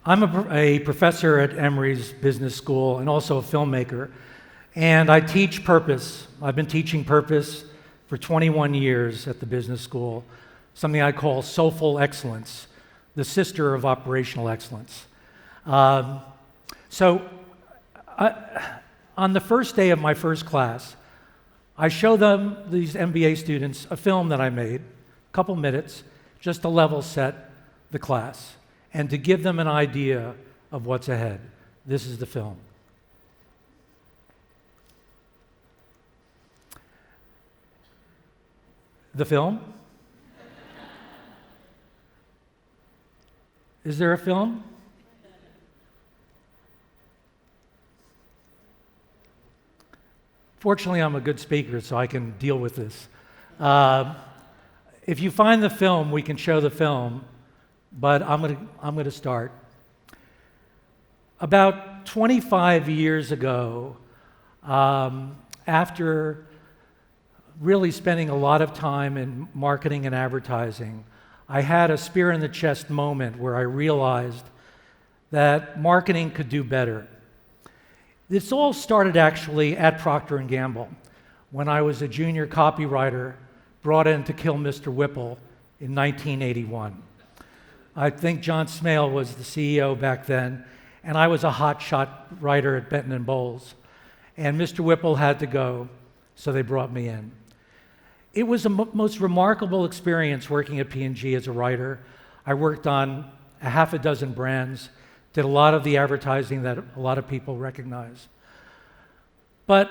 I'm a professor at Emory's Business School and also a filmmaker, and I teach purpose. I've been teaching purpose for 21 years at the business school, something I call soulful excellence, the sister of operational excellence. On the first day of my first class, I show them, these MBA students, a film that I made, a couple minutes, just to level set the class and to give them an idea of what's ahead. This is the film. The film? Is there a film? Fortunately, I'm a good speaker, so I can deal with this. If you find the film, we can show the film, but I'm going to start. About 25 years ago, after really spending a lot of time in marketing and advertising, I had a spear in the chest moment where I realized that marketing could do better. This all started actually at Procter & Gamble when I was a junior copywriter brought in to kill Mr. Whipple in 1981. I think John Smale was the CEO back then, and I was a hotshot writer at Benton & Bowles. And Mr. Whipple had to go, so they brought me in. It was the most remarkable experience working at P&G as a writer. I worked on a half a dozen brands, did a lot of the advertising that a lot of people recognize. But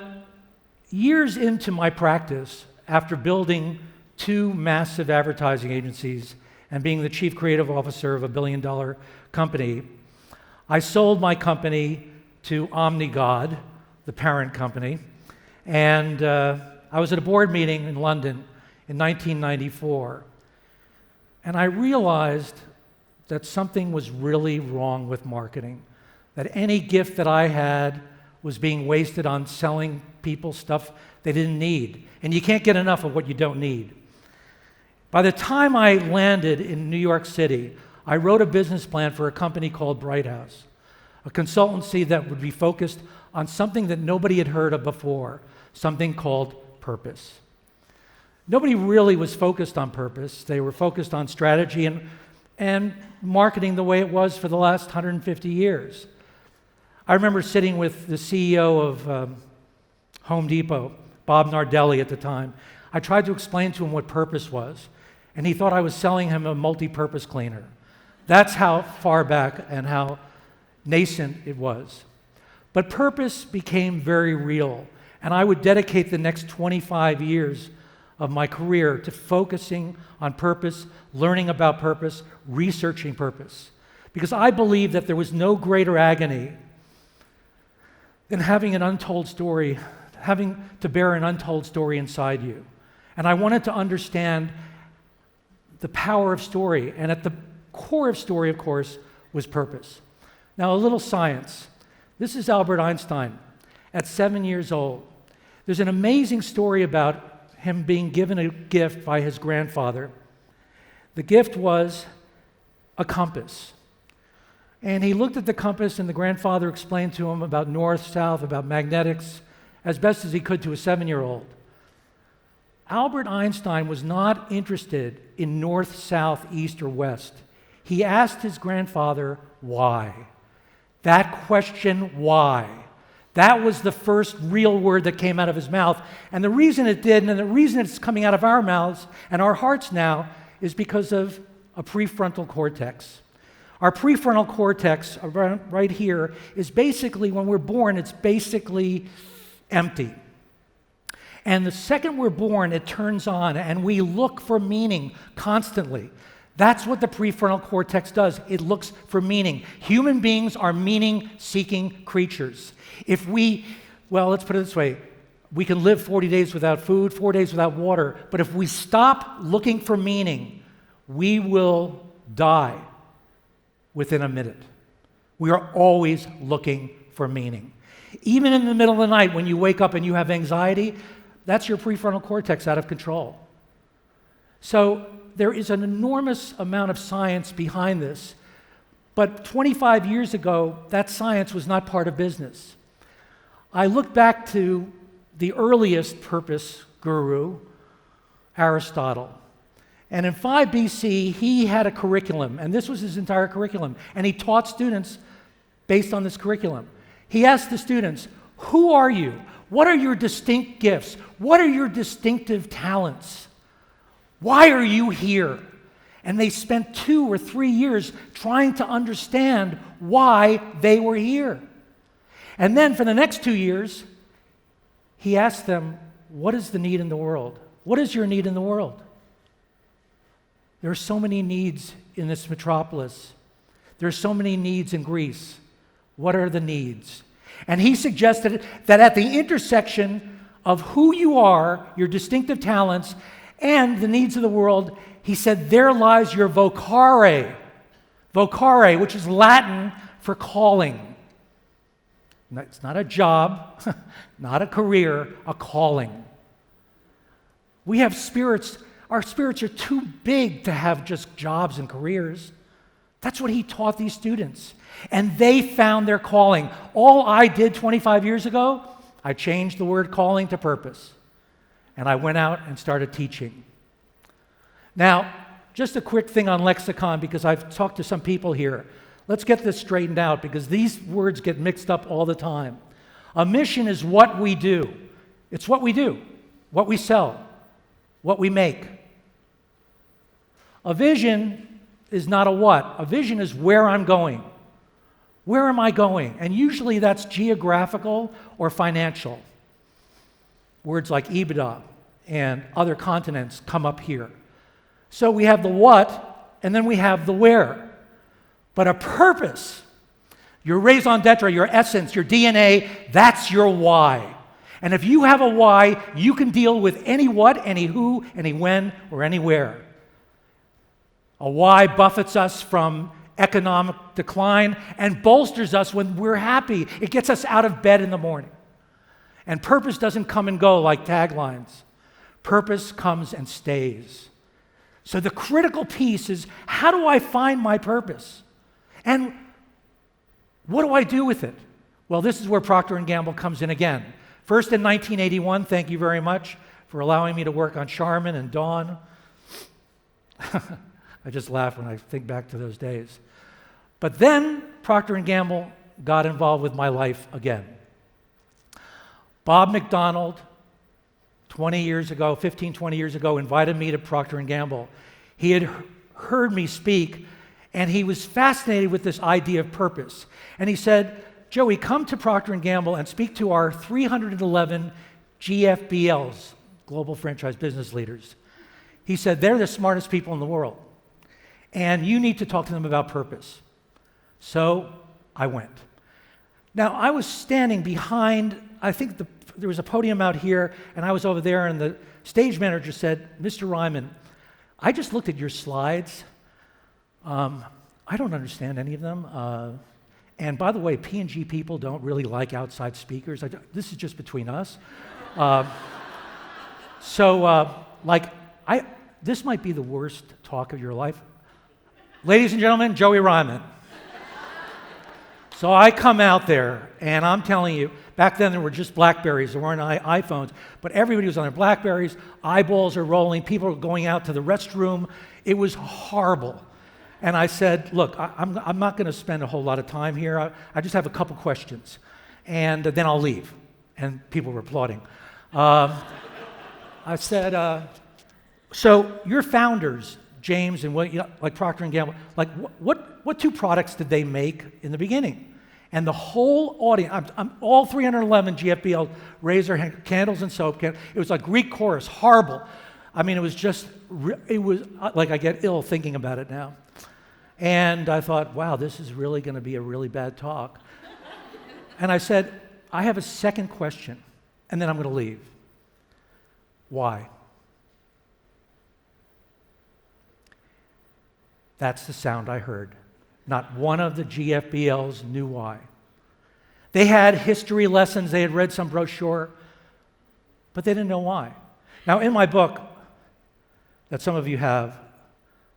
years into my practice, after building 2 massive advertising agencies and being the chief creative officer of a billion-dollar company, I sold my company to OmniGod, the parent company, and I was at a board meeting in London in 1994, and I realized that something was really wrong with marketing, that any gift that I had was being wasted on selling people stuff they didn't need, and you can't get enough of what you don't need. By the time I landed in New York City, I wrote a business plan for a company called BrightHouse, a consultancy that would be focused on something that nobody had heard of before, something called purpose. Nobody really was focused on purpose. They were focused on strategy and marketing the way it was for the last 150 years. I remember sitting with the CEO of Home Depot, Bob Nardelli at the time. I tried to explain to him what purpose was, and he thought I was selling him a multi-purpose cleaner. That's how far back and how nascent it was. But purpose became very real, and I would dedicate the next 25 years of my career to focusing on purpose, learning about purpose, researching purpose. Because I believe that there was no greater agony than having an untold story, having to bear an untold story inside you. And I wanted to understand the power of story, and at the core of story, of course, was purpose. Now, a little science. This is Albert Einstein at 7 years old. There's an amazing story about him being given a gift by his grandfather. The gift was a compass. And he looked at the compass, and the grandfather explained to him about north, south, about magnetics, as best as he could to a 7-year-old. Albert Einstein was not interested in north, south, east, or west. He asked his grandfather, why? That question, why? That was the first real word that came out of his mouth. And the reason it did, and the reason it's coming out of our mouths and our hearts now, is because of a prefrontal cortex. Our prefrontal cortex, right here, is basically, when we're born, it's basically empty. And the second we're born, it turns on, and we look for meaning constantly. That's what the prefrontal cortex does. It looks for meaning. Human beings are meaning-seeking creatures. Let's put it this way. We can live 40 days without food, 4 days without water, but if we stop looking for meaning, we will die within a minute. We are always looking for meaning. Even in the middle of the night when you wake up and you have anxiety, that's your prefrontal cortex out of control. So there is an enormous amount of science behind this. But 25 years ago, that science was not part of business. I look back to the earliest purpose guru, Aristotle. And in 5 BC, he had a curriculum, and this was his entire curriculum, and he taught students based on this curriculum. He asked the students, who are you? What are your distinct gifts? What are your distinctive talents? Why are you here? And they spent 2 or 3 years trying to understand why they were here. And then for the next 2 years, he asked them, what is the need in the world? What is your need in the world? There are so many needs in this metropolis. There are so many needs in Greece. What are the needs? And he suggested that at the intersection of who you are, your distinctive talents, and the needs of the world, he said, there lies your vocare. Vocare, which is Latin for calling. It's not a job, not a career, a calling. We have spirits. Our spirits are too big to have just jobs and careers. That's what he taught these students. And they found their calling. All I did 25 years ago, I changed the word calling to purpose. And I went out and started teaching. Now, just a quick thing on lexicon, because I've talked to some people here. Let's get this straightened out, because these words get mixed up all the time. A mission is what we do. It's what we do, what we sell, what we make. A vision is not a what. A vision is where I'm going. Where am I going? And usually that's geographical or financial. Words like EBITDA and other continents come up here. So we have the what, and then we have the where. But a purpose, your raison d'etre, your essence, your DNA, that's your why. And if you have a why, you can deal with any what, any who, any when, or anywhere. A why buffets us from economic decline and bolsters us when we're happy. It gets us out of bed in the morning. And purpose doesn't come and go like taglines. Purpose comes and stays. So the critical piece is, how do I find my purpose? And what do I do with it? Well, this is where Procter & Gamble comes in again. First in 1981, thank you very much for allowing me to work on Charmin and Dawn. I just laugh when I think back to those days. But then Procter & Gamble got involved with my life again. Bob McDonald, 20 years ago, 15, 20 years ago, invited me to Procter & Gamble. He had heard me speak, and he was fascinated with this idea of purpose. And he said, Joey, come to Procter & Gamble and speak to our 311 GFBLs, Global Franchise Business Leaders. He said, they're the smartest people in the world, and you need to talk to them about purpose. So I went. Now, I was standing behind, I think there was a podium out here, and I was over there, and the stage manager said, Mr. Reiman, I just looked at your slides. I don't understand any of them. And by the way, P&G people don't really like outside speakers. This is just between us. This might be the worst talk of your life. Ladies and gentlemen, Joey Reiman. So I come out there, and I'm telling you, back then there were just BlackBerries, there weren't iPhones, but everybody was on their BlackBerries, eyeballs are rolling, people are going out to the restroom. It was horrible. And I said, look, I'm not going to spend a whole lot of time here. I just have a couple questions, and then I'll leave. And people were applauding. I said, so your founders, James and like Procter & Gamble, like what 2 products did they make in the beginning? And the whole audience, all 311 GFBL raised their hand, candles and soap. It was like Greek chorus, horrible. I mean, it was like I get ill thinking about it now. And I thought, wow, this is really going to be a really bad talk. And I said, I have a second question, and then I'm going to leave. Why? That's the sound I heard. Not one of the GFBLs knew why. They had history lessons, they had read some brochure, but they didn't know why. Now, in my book, that some of you have,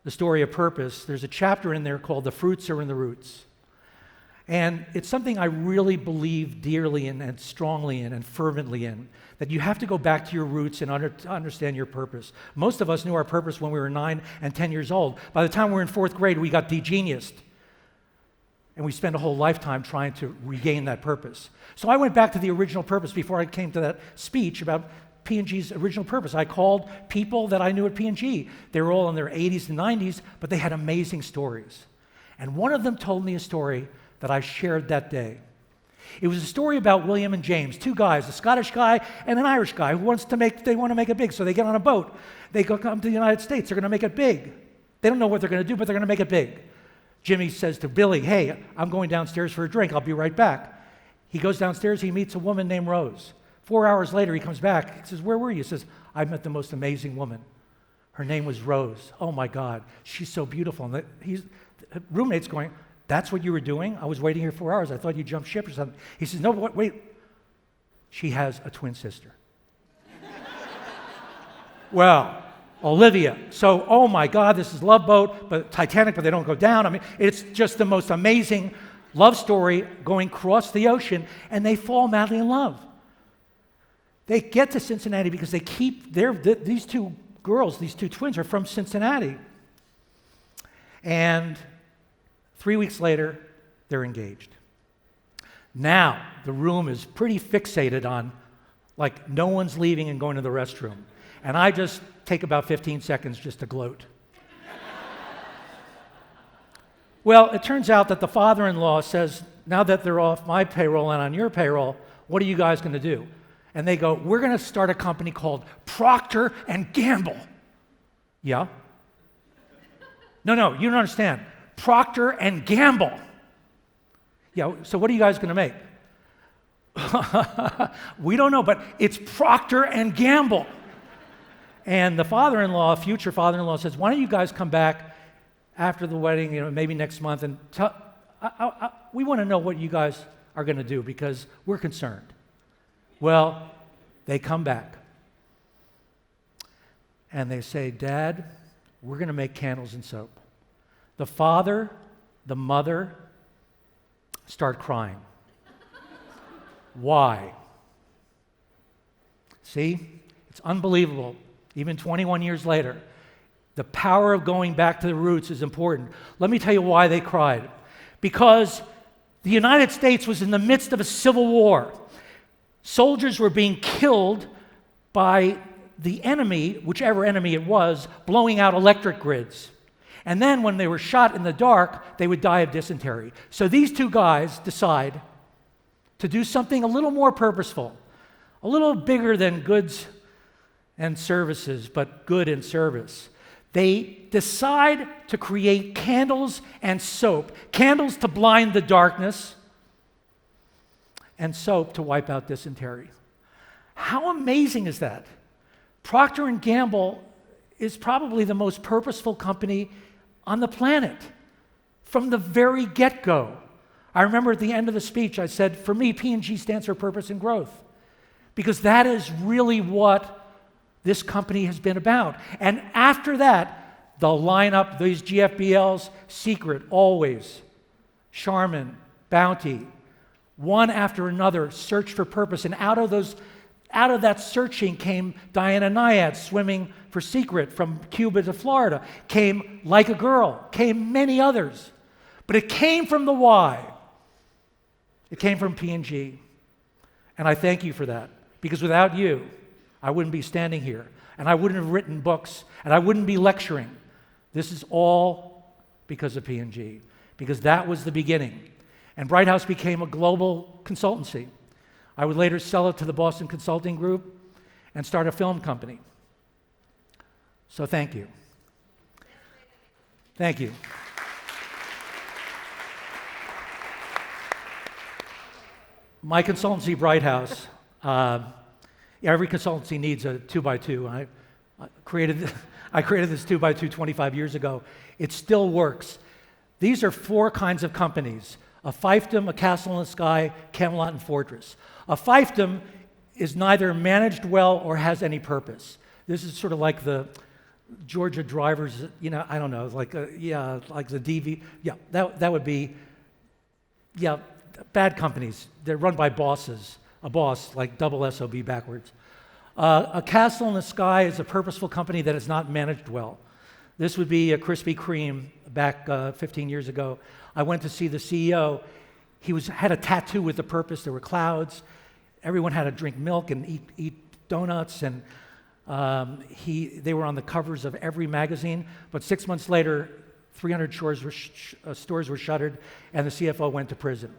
the story of purpose, there's a chapter in there called The Fruits Are in the Roots. And it's something I really believe dearly in and strongly in and fervently in, that you have to go back to your roots and understand your purpose. Most of us knew our purpose when we were 9 and 10 years old. By the time we were in 4th grade, we got degeniused. And we spent a whole lifetime trying to regain that purpose. So I went back to the original purpose before I came to that speech about P&G's original purpose. I called people that I knew at P&G. They were all in their 80s and 90s, but they had amazing stories. And one of them told me a story that I shared that day. It was a story about William and James, 2 guys, a Scottish guy and an Irish guy who want to make it big. So they get on a boat. They come to the United States. They're going to make it big. They don't know what they're going to do, but they're going to make it big. Jimmy says to Billy, hey, I'm going downstairs for a drink. I'll be right back. He goes downstairs. He meets a woman named Rose. 4 hours later, he comes back. He says, where were you? He says, I met the most amazing woman. Her name was Rose. Oh, my God. She's so beautiful. And the roommate's going, that's what you were doing? I was waiting here 4 hours. I thought you jumped ship or something. He says, no, wait. She has a twin sister. Well, Olivia. So, oh my God, this is Love Boat, but Titanic, but they don't go down. I mean, it's just the most amazing love story going across the ocean, and they fall madly in love. They get to Cincinnati because they keep these 2 girls, these 2 twins are from Cincinnati. And 3 weeks later, they're engaged. Now, the room is pretty fixated on, like, no one's leaving and going to the restroom. And I just take about 15 seconds just to gloat. Well, it turns out that the father-in-law says, now that they're off my payroll and on your payroll, what are you guys going to do? And they go, we're going to start a company called Procter & Gamble. Yeah? No, you don't understand. Procter & Gamble. Yeah, so what are you guys going to make? We don't know, but it's Procter & Gamble. And the father-in-law, future father-in-law, says, why don't you guys come back after the wedding, maybe next month, and we want to know what you guys are going to do because we're concerned. Well, they come back. And they say, Dad, we're going to make candles and soap. The father, the mother start crying. Why? See? It's unbelievable. Even 21 years later, the power of going back to the roots is important. Let me tell you why they cried. Because the United States was in the midst of a civil war. Soldiers were being killed by the enemy, whichever enemy it was, blowing out electric grids. And then when they were shot in the dark, they would die of dysentery. So these 2 guys decide to do something a little more purposeful, a little bigger than goods and services, but good and service. They decide to create candles and soap, candles to blind the darkness, and soap to wipe out dysentery. How amazing is that? Procter & Gamble is probably the most purposeful company on the planet from the very get-go. I remember at the end of the speech, I said, for me, P&G stands for purpose and growth, because that is really what this company has been about. And after that, they'll line up these GFBLs, Secret, Always, Charmin, Bounty, one after another, search for purpose. And out of that searching came Diana Nyad swimming for Secret from Cuba to Florida, came Like a Girl, came many others. But it came from the why. It came from P&G. And I thank you for that, because without you, I wouldn't be standing here, and I wouldn't have written books, and I wouldn't be lecturing. This is all because of P&G, because that was the beginning. And BrightHouse became a global consultancy. I would later sell it to the Boston Consulting Group and start a film company. So thank you. Thank you. My consultancy, BrightHouse, every consultancy needs a 2x2. I created this 2x2 25 years ago. It still works. These are 4 kinds of companies: a fiefdom, a castle in the sky, Camelot, and fortress. A fiefdom is neither managed well or has any purpose. This is sort of like the Georgia drivers, I don't know, like the DV, that would be, bad companies. They're run by bosses, a boss, like double SOB backwards. A castle in the sky is a purposeful company that is not managed well. This would be a Krispy Kreme back 15 years ago. I went to see the CEO. He had a tattoo with a purpose. There were clouds. Everyone had to drink milk and eat donuts, and they were on the covers of every magazine. But 6 months later, 300 stores were shuttered, and the CFO went to prison.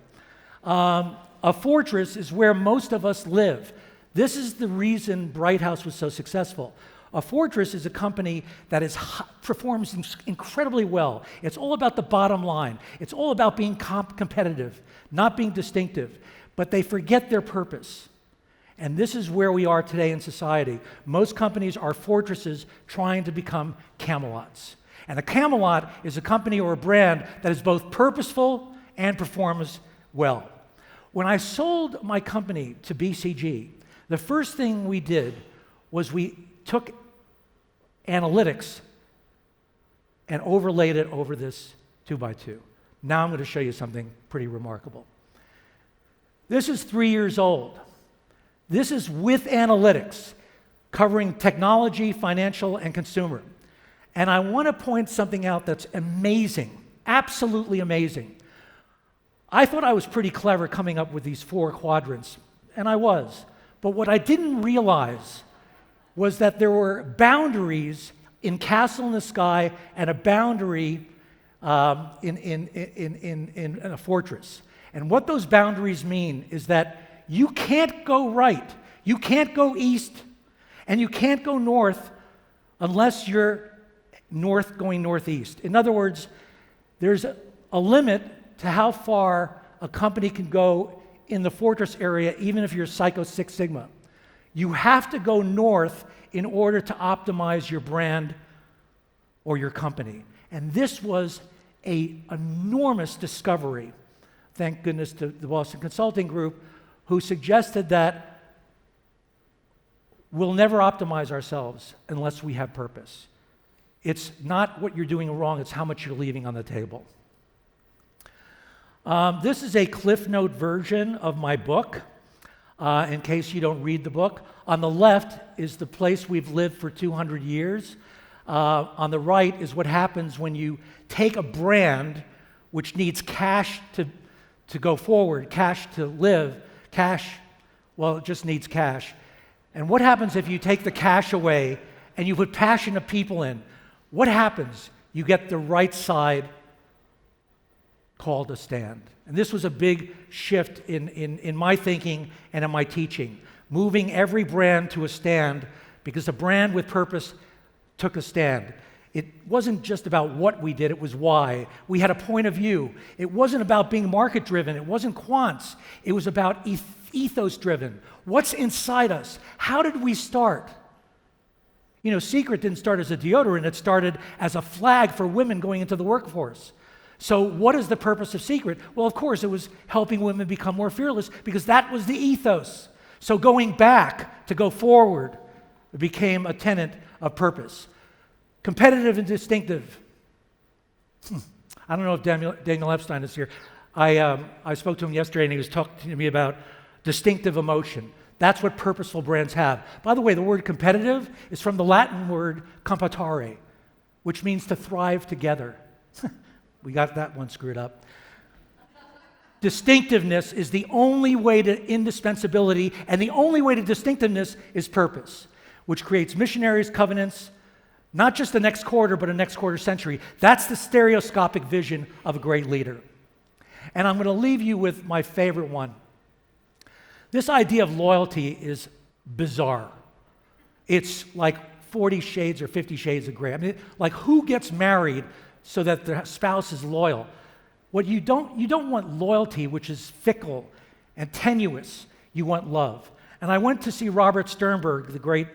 A fortress is where most of us live. This is the reason BrightHouse was so successful. A fortress is a company that performs incredibly well. It's all about the bottom line. It's all about being competitive, not being distinctive. But they forget their purpose. And this is where we are today in society. Most companies are fortresses trying to become Camelots. And a Camelot is a company or a brand that is both purposeful and performs well. When I sold my company to BCG, the first thing we did was we took analytics and overlaid it over this 2x2. Now I'm going to show you something pretty remarkable. This is 3 years old. This is with analytics, covering technology, financial, and consumer. And I want to point something out that's amazing, absolutely amazing. I thought I was pretty clever coming up with these 4 quadrants, and I was. But what I didn't realize was that there were boundaries in Castle in the Sky and a boundary in a fortress. And what those boundaries mean is that you can't go right, you can't go east, and you can't go north unless you're going northeast. In other words, there's a limit to how far a company can go in the fortress area, even if you're Psycho Six Sigma. You have to go north in order to optimize your brand or your company. And this was an enormous discovery. Thank goodness to the Boston Consulting Group, who suggested that we'll never optimize ourselves unless we have purpose. It's not what you're doing wrong, it's how much you're leaving on the table. This is a Cliff Note version of my book, in case you don't read the book. On the left is the place we've lived for 200 years. On the right is what happens when you take a brand which needs cash to go forward, cash to live, it just needs cash. And what happens if you take the cash away and you put passionate people in? What happens? You get the right side called a stand. And this was a big shift in my thinking and in my teaching, moving every brand to a stand, because a brand with purpose took a stand. It wasn't just about what we did, it was why. We had a point of view. It wasn't about being market-driven, it wasn't quants. It was about ethos-driven. What's inside us? How did we start? Secret didn't start as a deodorant, it started as a flag for women going into the workforce. So what is the purpose of Secret? Well, of course, it was helping women become more fearless, because that was the ethos. So going back to go forward, it became a tenet of purpose. Competitive and distinctive. I don't know if Daniel Epstein is here. I spoke to him yesterday, and he was talking to me about distinctive emotion. That's what purposeful brands have. By the way, the word competitive is from the Latin word compatare, which means to thrive together. We got that one screwed up. Distinctiveness is the only way to indispensability, and the only way to distinctiveness is purpose, which creates missionaries, covenants, not just the next quarter, but a next quarter century. That's the stereoscopic vision of a great leader. And I'm going to leave you with my favorite one. This idea of loyalty is bizarre. It's like 40 shades or 50 shades of gray. I mean, like, who gets married so that the spouse is loyal? What you don't want loyalty, which is fickle and tenuous. You want love. And I went to see Robert Sternberg, the great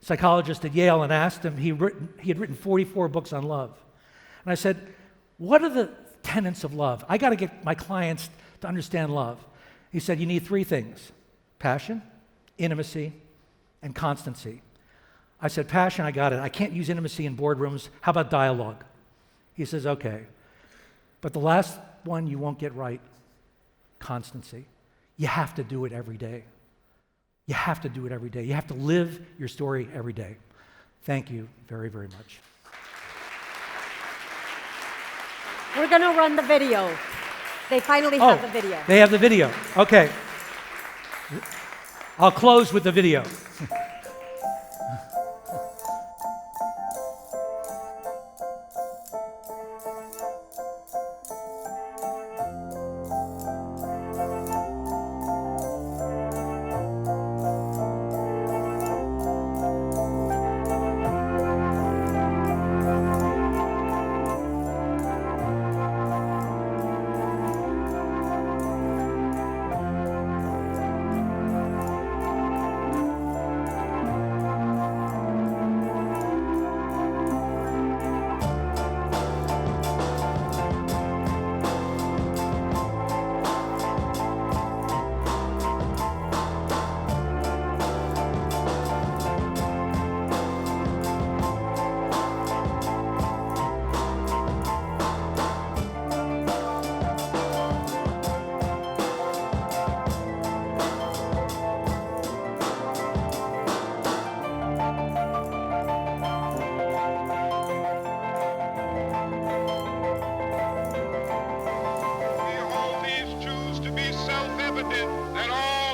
psychologist at Yale, and asked him, he had written 44 books on love. And I said, what are the tenets of love? I got to get my clients to understand love. He said, you need 3 things: passion, intimacy, and constancy. I said, passion, I got it. I can't use intimacy in boardrooms. How about dialogue? He says, okay. But the last one you won't get right, constancy. You have to do it every day. You have to do it every day. You have to live your story every day. Thank you very, very much. We're going to run the video. They finally have the video. They have the video. Okay. I'll close with the video. That all